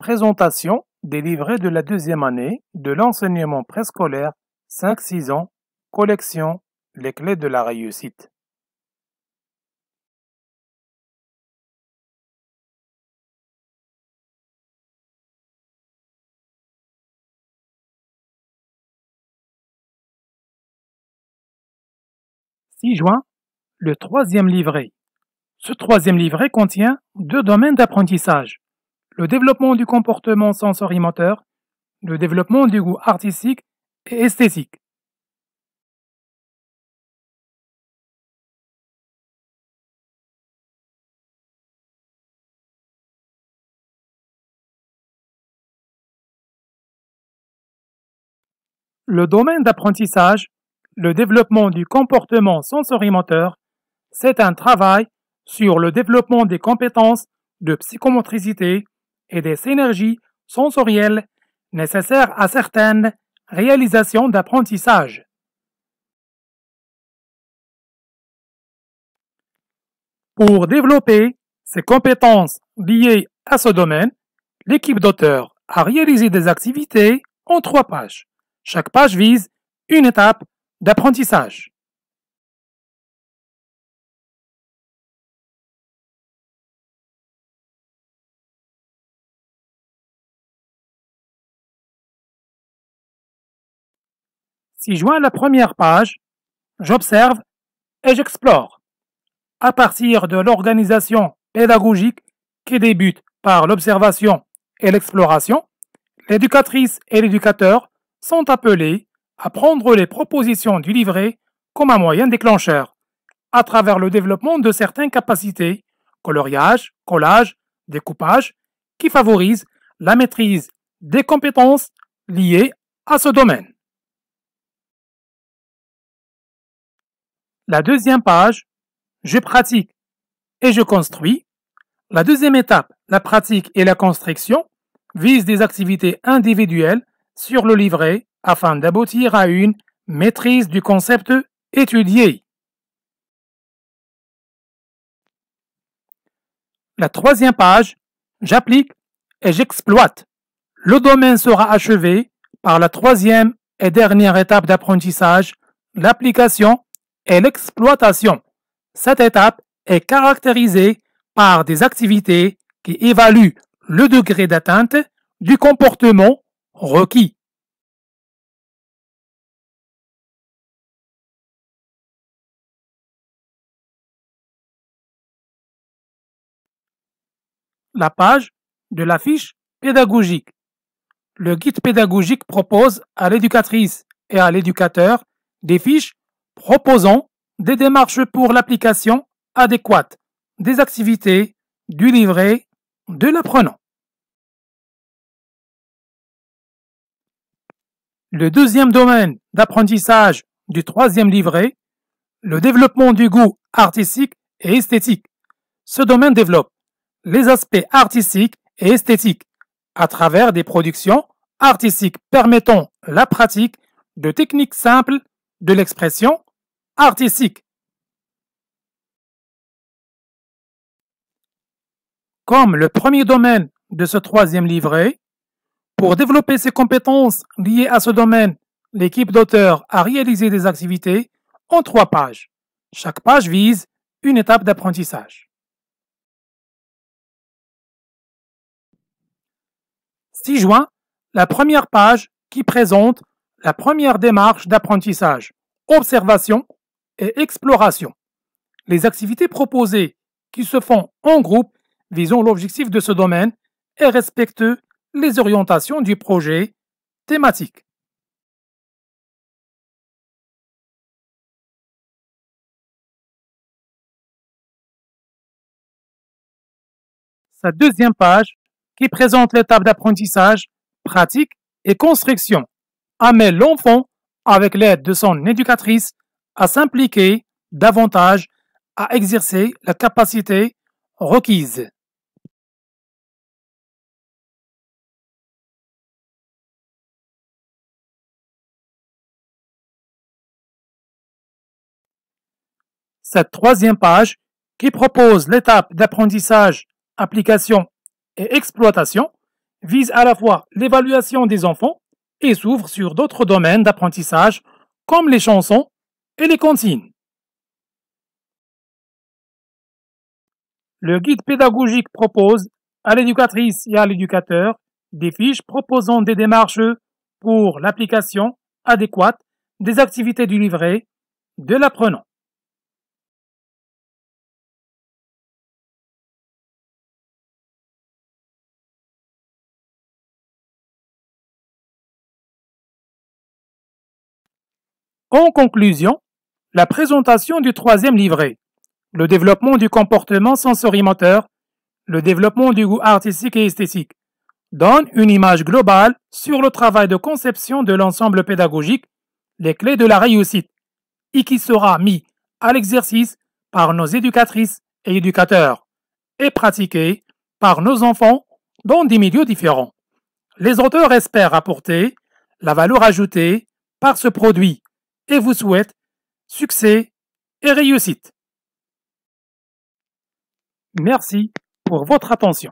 Présentation des livrets de la deuxième année de l'enseignement préscolaire 5-6 ans, collection Les clés de la réussite. « 6 juin, le troisième livret. Ce troisième livret contient 2 domaines d'apprentissage. Le développement du comportement sensorimoteur, le développement du goût artistique et esthétique. Le domaine d'apprentissage, le développement du comportement sensorimoteur, c'est un travail sur le développement des compétences de psychomotricité et des synergies sensorielles nécessaires à certaines réalisations d'apprentissage. Pour développer ces compétences liées à ce domaine, l'équipe d'auteurs a réalisé des activités en 3 pages. Chaque page vise une étape d'apprentissage. Si je joins la première page, j'observe et j'explore. À partir de l'organisation pédagogique qui débute par l'observation et l'exploration, l'éducatrice et l'éducateur sont appelés à prendre les propositions du livret comme un moyen déclencheur, à travers le développement de certaines capacités, coloriage, collage, découpage, qui favorisent la maîtrise des compétences liées à ce domaine. La deuxième page, je pratique et je construis. La deuxième étape, la pratique et la construction, vise des activités individuelles sur le livret afin d'aboutir à une maîtrise du concept étudié. La troisième page, j'applique et j'exploite. Le domaine sera achevé par la troisième et dernière étape d'apprentissage, l'application et l'exploitation. Cette étape est caractérisée par des activités qui évaluent le degré d'atteinte du comportement requis. La page de la fiche pédagogique. Le guide pédagogique propose à l'éducatrice et à l'éducateur des fiches proposant des démarches pour l'application adéquate des activités du livret de l'apprenant. Le deuxième domaine d'apprentissage du troisième livret, le développement du goût artistique et esthétique. Ce domaine développe les aspects artistiques et esthétiques à travers des productions artistiques permettant la pratique de techniques simples de l'expression artistique. Comme le premier domaine de ce troisième livret, pour développer ses compétences liées à ce domaine, l'équipe d'auteurs a réalisé des activités en 3 pages. Chaque page vise une étape d'apprentissage. 6 juin, la première page qui présente la première démarche d'apprentissage, observation et exploration. Les activités proposées qui se font en groupe visant l'objectif de ce domaine et respectent les orientations du projet thématique. Sa deuxième page, qui présente l'étape d'apprentissage, pratique et construction, amène l'enfant, avec l'aide de son éducatrice, à s'impliquer davantage, à exercer la capacité requise. Cette troisième page, qui propose l'étape d'apprentissage, application et exploitation, vise à la fois l'évaluation des enfants et s'ouvre sur d'autres domaines d'apprentissage comme les chansons et les consignes. Le guide pédagogique propose à l'éducatrice et à l'éducateur des fiches proposant des démarches pour l'application adéquate des activités du livret de l'apprenant. En conclusion, la présentation du troisième livret, le développement du comportement sensorimoteur, le développement du goût artistique et esthétique, donne une image globale sur le travail de conception de l'ensemble pédagogique, les clés de la réussite, et qui sera mis à l'exercice par nos éducatrices et éducateurs et pratiqué par nos enfants dans des milieux différents. Les auteurs espèrent apporter la valeur ajoutée par ce produit et vous souhaitent succès et réussite. Merci pour votre attention.